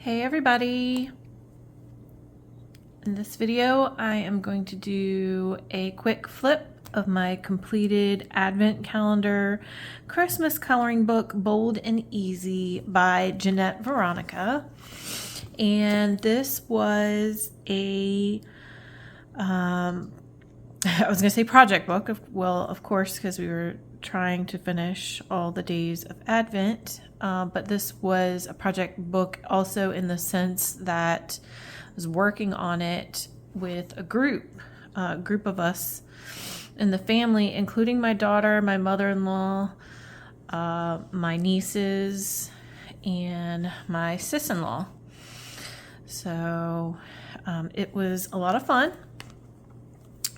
Hey everybody! In this video I am going to do a quick flip of my completed Advent Calendar Christmas coloring book Bold and Easy by Jeanette Veronica. And this was a I was going to say project book, of course, because we were trying to finish all the days of Advent, but this was a project book also in the sense that I was working on it with a group of us in the family, including my daughter, my mother-in-law, my nieces, and my sis-in-law. So it was a lot of fun.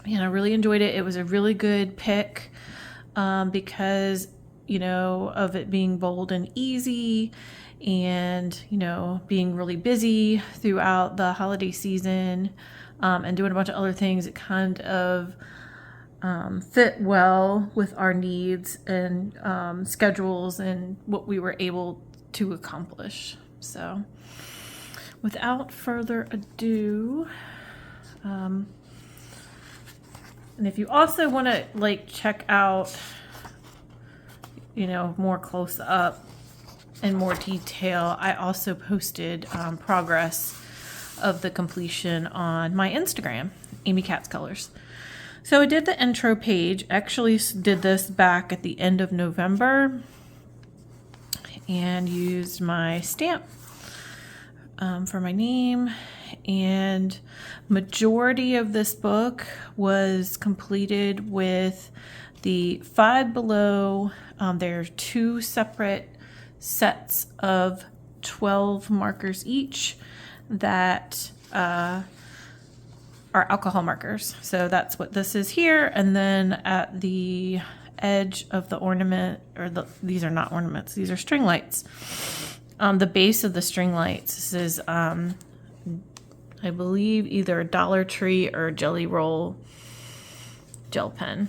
And I really enjoyed it. It was a really good pick because, of it being bold and easy and, being really busy throughout the holiday season and doing a bunch of other things. It kind of fit well with our needs and schedules and what we were able to accomplish. So without further ado, and if you also want to check out, more close up and more detail, I also posted progress of the completion on my Instagram, Amy Katz Colors. So I did the intro page, actually did this back at the end of November and used my stamp for my name, and majority of this book was completed with the Five Below. There are two separate sets of 12 markers each that are alcohol markers. So that's what this is here. And then at the edge of the ornament, these are not ornaments, these are string lights. On the base of the string lights, this is, I believe, either a Dollar Tree or Jelly Roll gel pen.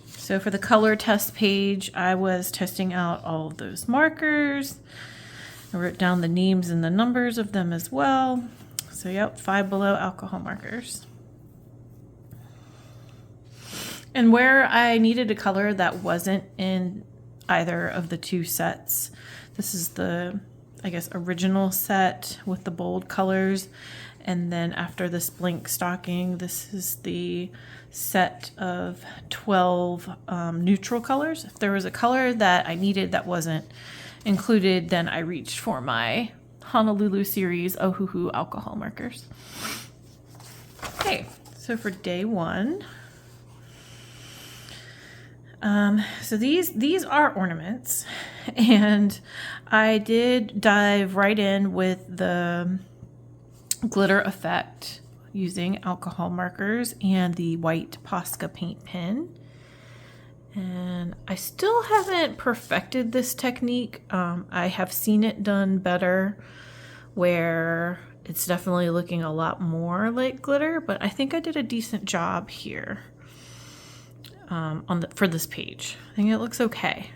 So for the color test page, I was testing out all of those markers. I wrote down the names and the numbers of them as well. So yep, Five Below alcohol markers. And where I needed a color that wasn't in either of the two sets, this is the, original set with the bold colors. And then after this blank stocking, this is the set of 12 neutral colors. If there was a color that I needed that wasn't included, then I reached for my Honolulu series Ohuhu alcohol markers. Okay, so for day one, so these are ornaments, and I did dive right in with the glitter effect using alcohol markers and the white Posca paint pen. And I still haven't perfected this technique. I have seen it done better where it's definitely looking a lot more like glitter, but I think I did a decent job here. For this page, I think it looks okay.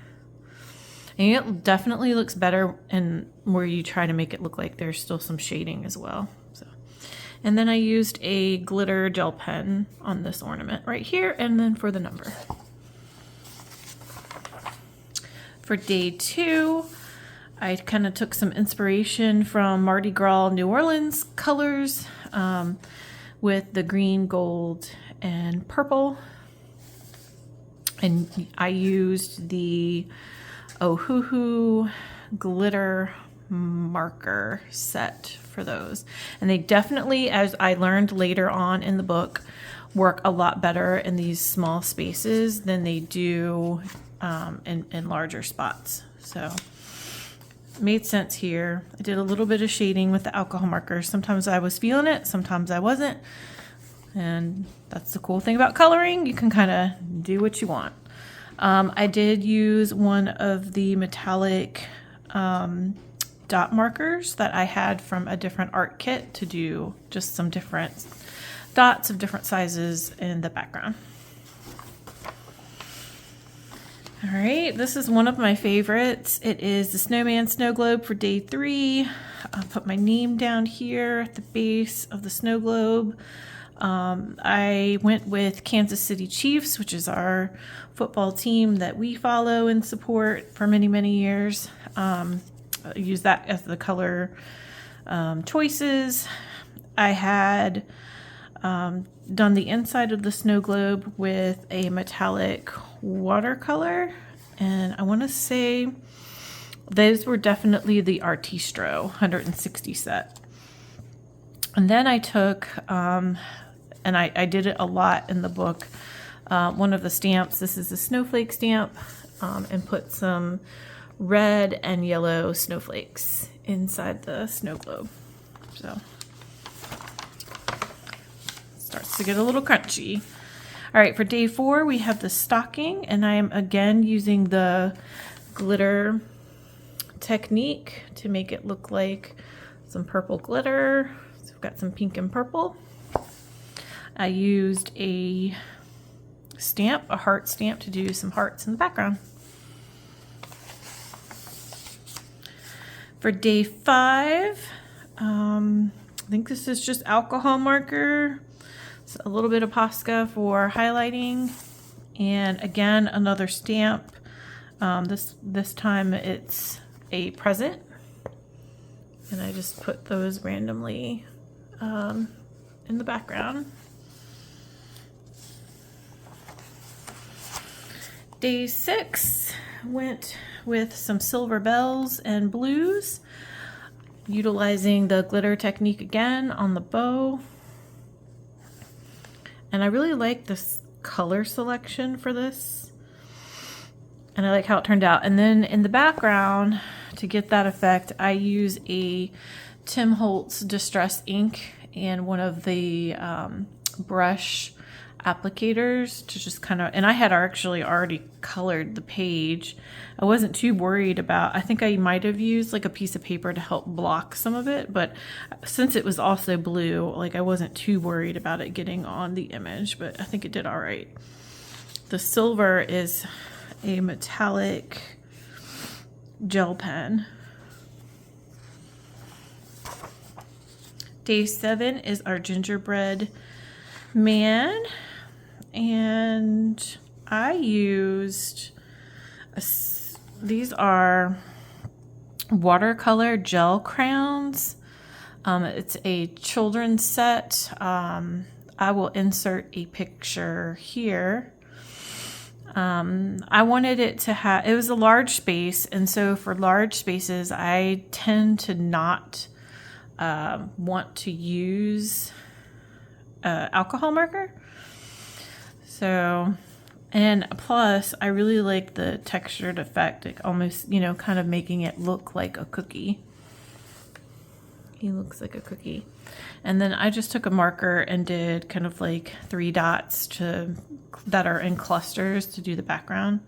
I think it definitely looks better in where you try to make it look like there's still some shading as well. So, and then I used a glitter gel pen on this ornament right here, and then for the number. For day two, I kind of took some inspiration from Mardi Gras New Orleans colors with the green, gold, and purple. And I used the Ohuhu glitter marker set for those. And they definitely, as I learned later on in the book, work a lot better in these small spaces than they do in larger spots. So it made sense here. I did a little bit of shading with the alcohol markers. Sometimes I was feeling it, sometimes I wasn't. And that's the cool thing about coloring. You can kind of do what you want. I did use one of the metallic dot markers that I had from a different art kit to do just some different dots of different sizes in the background. All right, this is one of my favorites. It is the Snowman Snow Globe for day 3. I'll put my name down here at the base of the snow globe. I went with Kansas City Chiefs, which is our football team that we follow and support for many, many years. I use that as the color choices. I had done the inside of the snow globe with a metallic watercolor, and I want to say those were definitely the Artistro 160 set. And then I took, and I did it a lot in the book, one of the stamps, this is a snowflake stamp, and put some red and yellow snowflakes inside the snow globe. So starts to get a little crunchy. All right, for day 4, we have the stocking, and I am again using the glitter technique to make it look like some purple glitter. So I've got some pink and purple. I used a stamp, a heart stamp, to do some hearts in the background. For day 5, I think this is just alcohol marker. A little bit of Posca for highlighting, and again another stamp. This time it's a present, and I just put those randomly in the background. Day 6 went with some silver bells and blues, utilizing the glitter technique again on the bow. And I really like this color selection for this. And I like how it turned out. And then in the background, to get that effect, I use a Tim Holtz Distress ink and one of the brush applicators to just kind of, and I had actually already colored the page. I wasn't too worried about, I think I might have used like a piece of paper to help block some of it, but since it was also blue, like I wasn't too worried about it getting on the image, but I think it did all right. The silver is a metallic gel pen. Day 7 is our gingerbread man, and I used these are watercolor gel crayons. It's a children's set. I will insert a picture here. I wanted it to have, it was a large space, and so for large spaces I tend to not want to use alcohol marker. So, and plus I really like the textured effect, like almost, you know, kind of making it look like a cookie. He looks like a cookie. And then I just took a marker and did kind of like 3 dots that are in clusters to do the background.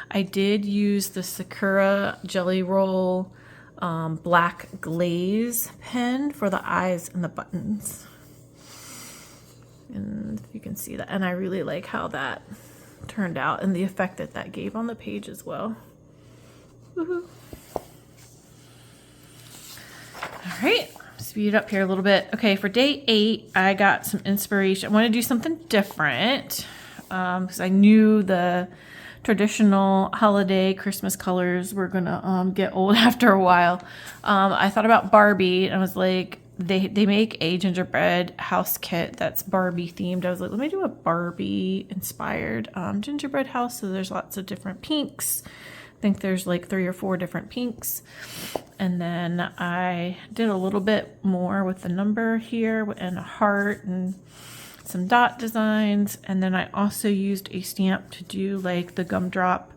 I did use the Sakura Jelly Roll black glaze pen for the eyes and the buttons. And if you can see that, and I really like how that turned out and the effect that that gave on the page as well. Woohoo. All right, speed it up here a little bit. Okay, for day 8, I got some inspiration. I want to do something different because I knew the traditional holiday Christmas colors were gonna get old after a while. I thought about Barbie, and I was like, they make a gingerbread house kit that's Barbie themed. I was like, let me do a Barbie inspired gingerbread house. So there's lots of different pinks. I think there's like 3 or 4 different pinks. And then I did a little bit more with the number here and a heart and some dot designs. And then I also used a stamp to do like the gumdrop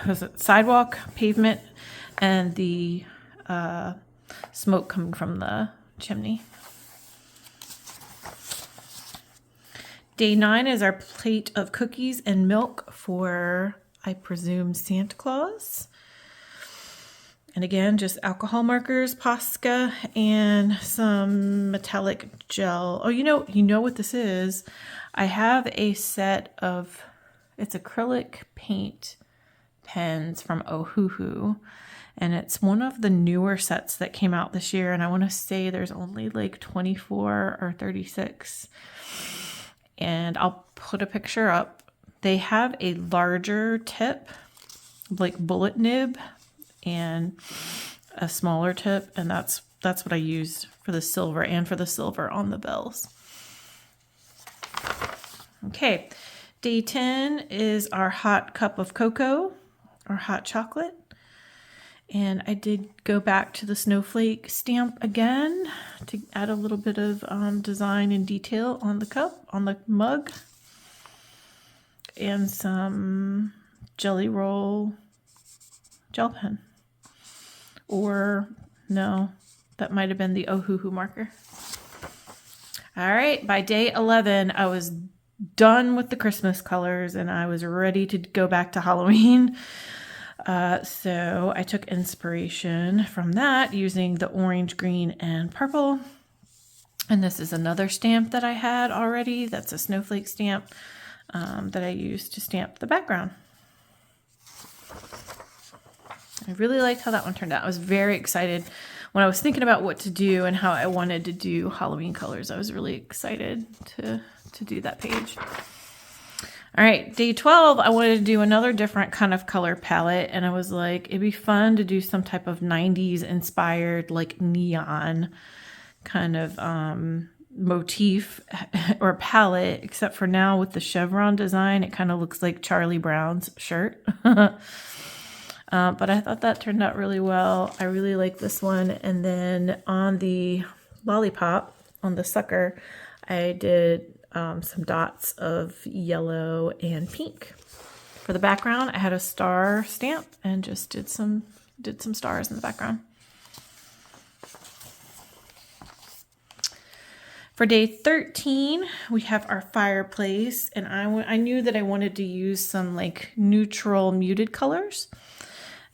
was it sidewalk, pavement, and the smoke coming from the chimney. Day 9 is our plate of cookies and milk for, I presume, Santa Claus. And again, just alcohol markers, Posca, and some metallic gel. Oh, you know what this is? I have a set of It's acrylic paint pens from Ohuhu. And it's one of the newer sets that came out this year. And I want to say there's only like 24 or 36. And I'll put a picture up. They have a larger tip, like bullet nib, and a smaller tip. And that's what I used for the silver and for the silver on the bells. Okay, day 10 is our hot cup of cocoa or hot chocolate. And I did go back to the snowflake stamp again to add a little bit of design and detail on the cup, on the mug. And some Jelly Roll gel pen. Or, no, that might have been the Ohuhu marker. All right, by day 11, I was done with the Christmas colors and I was ready to go back to Halloween. So I took inspiration from that using the orange, green, and purple. And this is another stamp that I had already. That's a snowflake stamp that I used to stamp the background. I really liked how that one turned out. I was very excited when I was thinking about what to do and how I wanted to do Halloween colors. I was really excited to do that page. All right, day 12, I wanted to do another different kind of color palette, and I was like, it'd be fun to do some type of 90s inspired, like neon kind of motif or palette, except for now with the chevron design, it kind of looks like Charlie Brown's shirt. But I thought that turned out really well. I really like this one. And then on the lollipop, on the sucker, I did some dots of yellow and pink. For the background, I had a star stamp and just did some stars in the background. For day 13, we have our fireplace, and I knew that I wanted to use some like neutral muted colors.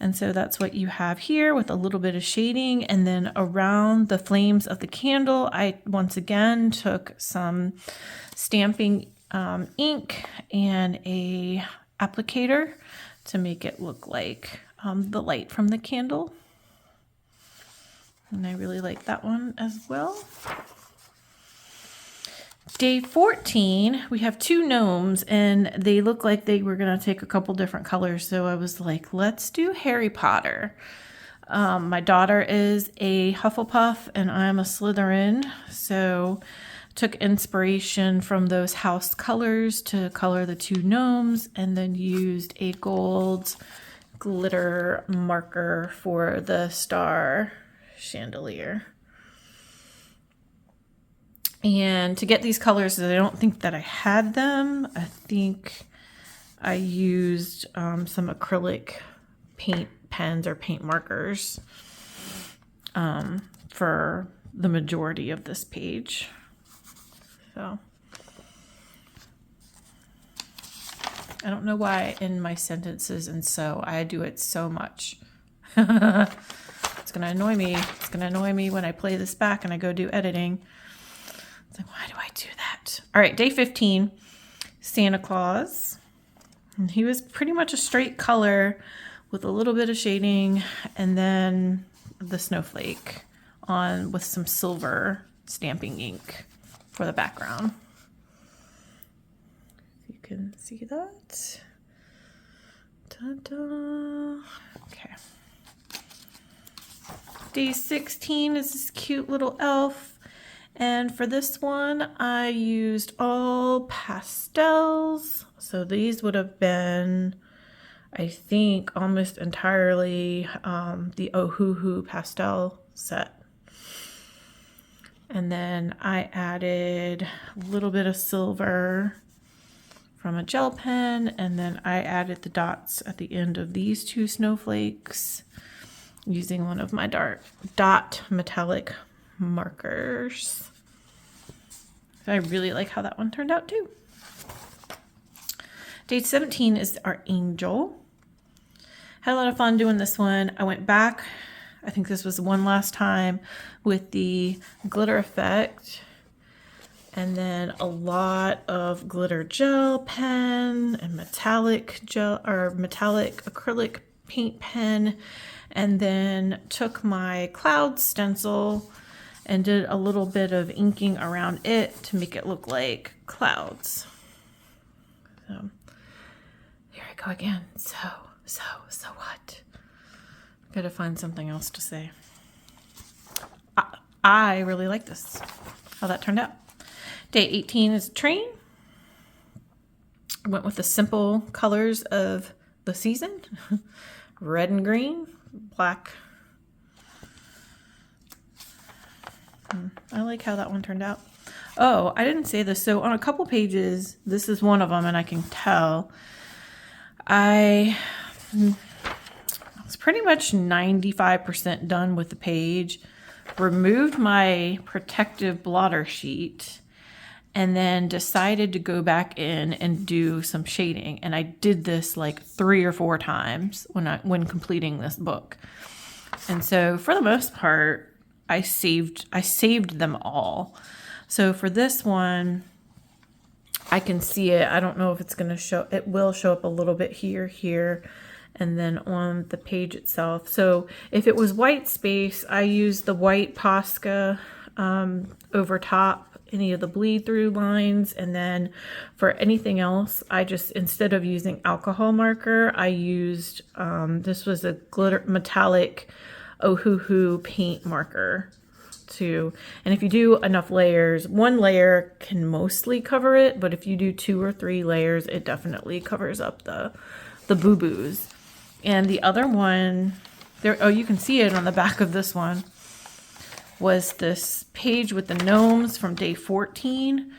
And so that's what you have here with a little bit of shading. And then around the flames of the candle, I once again took some stamping ink and a applicator to make it look like the light from the candle. And I really like that one as well. Day 14, we have two gnomes, and they look like they were going to take a couple different colors. So I was like, let's do Harry Potter. My daughter is a Hufflepuff, and I'm a Slytherin. So took inspiration from those house colors to color the two gnomes, and then used a gold glitter marker for the star chandelier. And to get these colors, I don't think that I had them. I think I used some acrylic paint pens or paint markers for the majority of this page. So I don't know why in my sentences and so I do it so much. It's going to annoy me. It's going to annoy me when I play this back and I go do editing. Like, why do I do that? All right, day 15, Santa Claus. And he was pretty much a straight color with a little bit of shading, and then the snowflake on with some silver stamping ink for the background. You can see that. Ta-da. Okay. Day 16 is this cute little elf. And for this one, I used all pastels. So these would have been, I think, almost entirely the Ohuhu pastel set. And then I added a little bit of silver from a gel pen. And then I added the dots at the end of these two snowflakes using one of my dot metallic markers. I really like how that one turned out too. Day 17 is our angel. Had a lot of fun doing this one. I went back, I think this was one last time, with the glitter effect And then a lot of glitter gel pen and metallic gel or metallic acrylic paint pen. And then took my cloud stencil and did a little bit of inking around it to make it look like clouds. So here I go again. So what? Gotta find something else to say. I really like this, how that turned out. Day 18 is a train. I went with the simple colors of the season. Red and green, black. I like how that one turned out. Oh, I didn't say this. So on a couple pages, this is one of them, and I can tell. I was pretty much 95% done with the page. Removed my protective blotter sheet and then decided to go back in and do some shading. And I did this like 3 or 4 times when completing this book. And so for the most part, I saved them all. So for this one, I can see it. I don't know if it's going to show. It will show up a little bit here, and then on the page itself. So if it was white space, I used the white Posca over top any of the bleed through lines. And then for anything else, I just, instead of using alcohol marker, I used, this was a glitter metallic Ohuhu paint marker too. And if you do enough layers, 1 layer can mostly cover it, but if you do 2 or 3 layers, it definitely covers up the boo-boos. And the other one, there, oh, you can see it on the back of this one, was this page with the gnomes from day 14.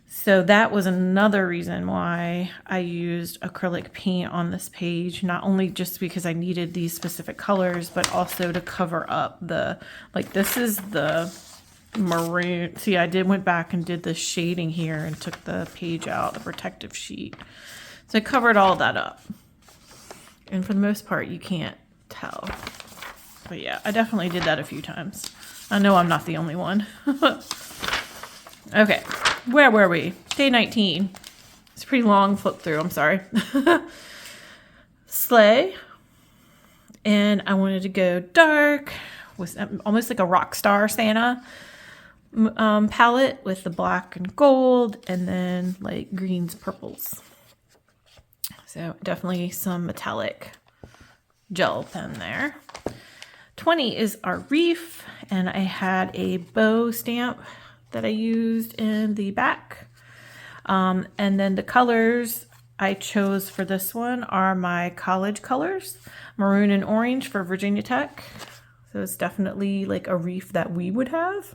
So that was another reason why I used acrylic paint on this page, not only just because I needed these specific colors, but also to cover up the, like this is the maroon. See, I went back and did the shading here and took the page out, the protective sheet. So I covered all that up. And for the most part, you can't tell. But yeah, I definitely did that a few times. I know I'm not the only one. Okay, where were we? Day 19. It's a pretty long flip through, I'm sorry. Sleigh. And I wanted to go dark, with almost like a rock star Santa palette with the black and gold, and then like greens, purples. So definitely some metallic gel pen there. 20 is our reef, and I had a bow stamp that I used in the back. And then the colors I chose for this one are my college colors, maroon and orange for Virginia Tech. So it's definitely like a reef that we would have.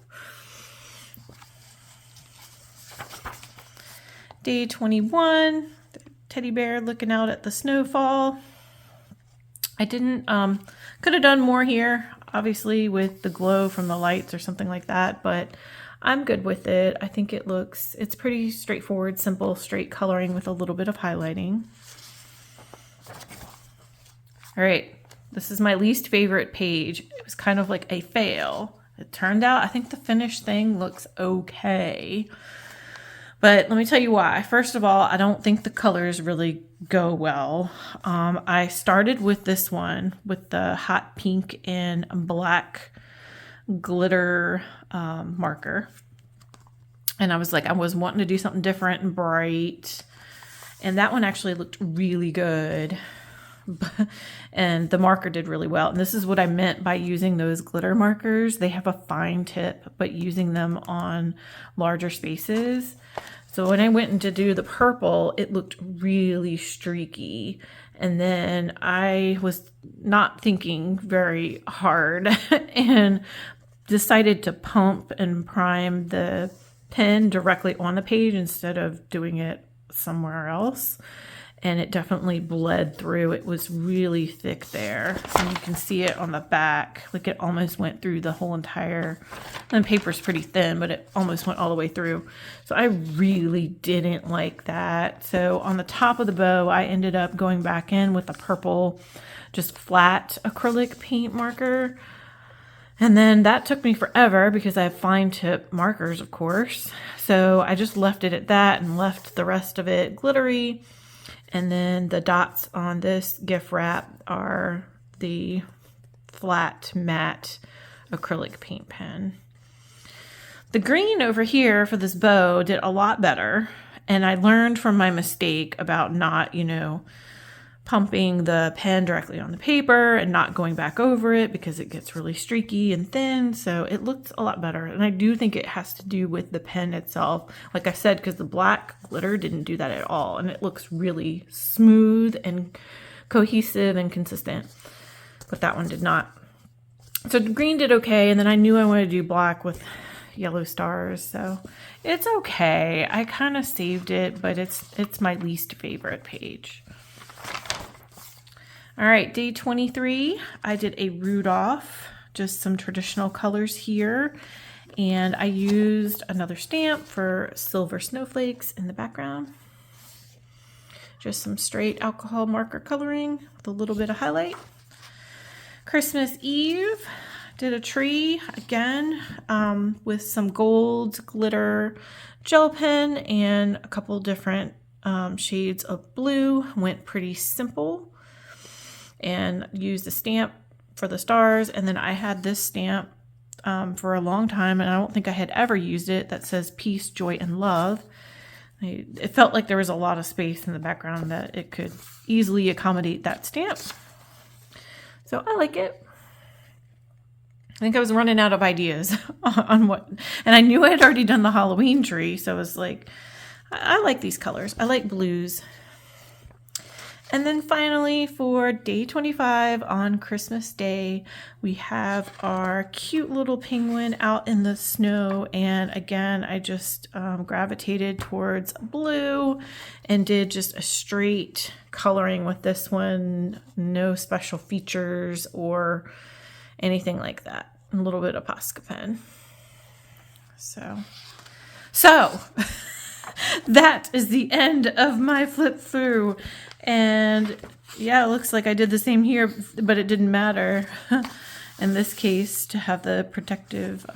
Day 21, teddy bear looking out at the snowfall. I didn't, could have done more here, obviously with the glow from the lights or something like that, but I'm good with it. I think it's pretty straightforward, simple, straight coloring with a little bit of highlighting. All right, this is my least favorite page. It was kind of like a fail. It turned out, I think the finished thing looks okay. But let me tell you why. First of all, I don't think the colors really go well. I started with this one with the hot pink and black glitter marker. And I was like, I was wanting to do something different and bright. And that one actually looked really good. And the marker did really well. And this is what I meant by using those glitter markers. They have a fine tip, but using them on larger spaces. So when I went in to do the purple, it looked really streaky. And then I was not thinking very hard and decided to pump and prime the pen directly on the page instead of doing it somewhere else. And it definitely bled through. It was really thick there. And you can see it on the back. Like it almost went through the whole entire, and the paper's pretty thin, but it almost went all the way through. So I really didn't like that. So on the top of the bow, I ended up going back in with a purple, just flat acrylic paint marker. And then that took me forever because I have fine tip markers, of course. So I just left it at that and left the rest of it glittery. And then the dots on this gift wrap are the flat matte acrylic paint pen. The green over here for this bow did a lot better. And I learned from my mistake about not, pumping the pen directly on the paper and not going back over it because it gets really streaky and thin. So it looked a lot better. And I do think it has to do with the pen itself. Like I said, because the black glitter didn't do that at all. And it looks really smooth and cohesive and consistent. But that one did not. So the green did okay. And then I knew I wanted to do black with yellow stars. So it's okay. I kind of saved it, but it's my least favorite page. All right, day 23, I did a Rudolph, just some traditional colors here. And I used another stamp for silver snowflakes in the background. Just some straight alcohol marker coloring with a little bit of highlight. Christmas Eve, did a tree again with some gold glitter gel pen and a couple different shades of blue. Went pretty simple. And used a stamp for the stars. And then I had this stamp for a long time, and I don't think I had ever used it, that says peace, joy, and love. It felt like there was a lot of space in the background that it could easily accommodate that stamp. So I like it. I think I was running out of ideas on what, and I knew I had already done the Halloween tree, so I was like, I like these colors. I like blues. And then finally for day 25 on Christmas Day, we have our cute little penguin out in the snow. And again, I just gravitated towards blue and did just a straight coloring with this one. No special features or anything like that. A little bit of Posca pen. So that is the end of my flip through. And yeah, it looks like I did the same here, but it didn't matter in this case to have the protective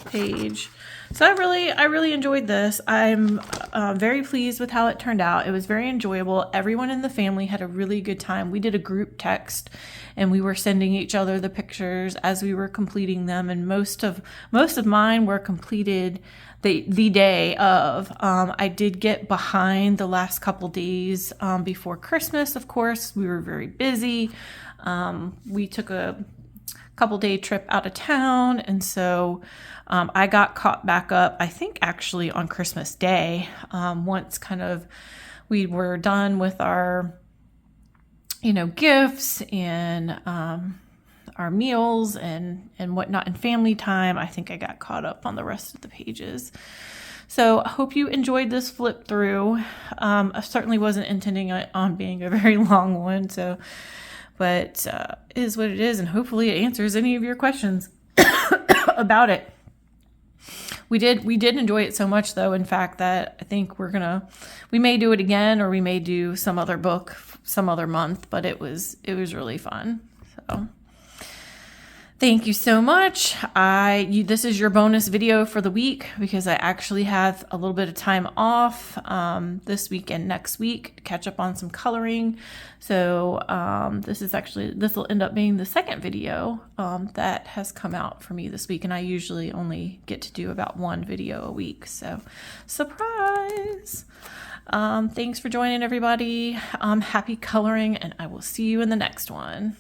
page. So I really enjoyed this. I'm very pleased with how it turned out. It was very enjoyable. Everyone in the family had a really good time. We did a group text and we were sending each other the pictures as we were completing them. And most of mine were completed the day of. I did get behind the last couple days before Christmas. Of course, we were very busy. We took a couple day trip out of town, and so I got caught back up, I think actually on Christmas Day, once kind of we were done with our gifts and our meals and whatnot and family time. I think I got caught up on the rest of the pages. So I hope you enjoyed this flip through. I certainly wasn't intending it on being a very long one, but it is what it is, and hopefully it answers any of your questions about it. We did enjoy it so much, though, in fact, that I think we may do it again, or we may do some other book some other month, but it was really fun. So thank you so much. This is your bonus video for the week because I actually have a little bit of time off this week and next week to catch up on some coloring. So this will end up being the second video that has come out for me this week, and I usually only get to do about one video a week. So surprise! Thanks for joining, everybody. Happy coloring, and I will see you in the next one.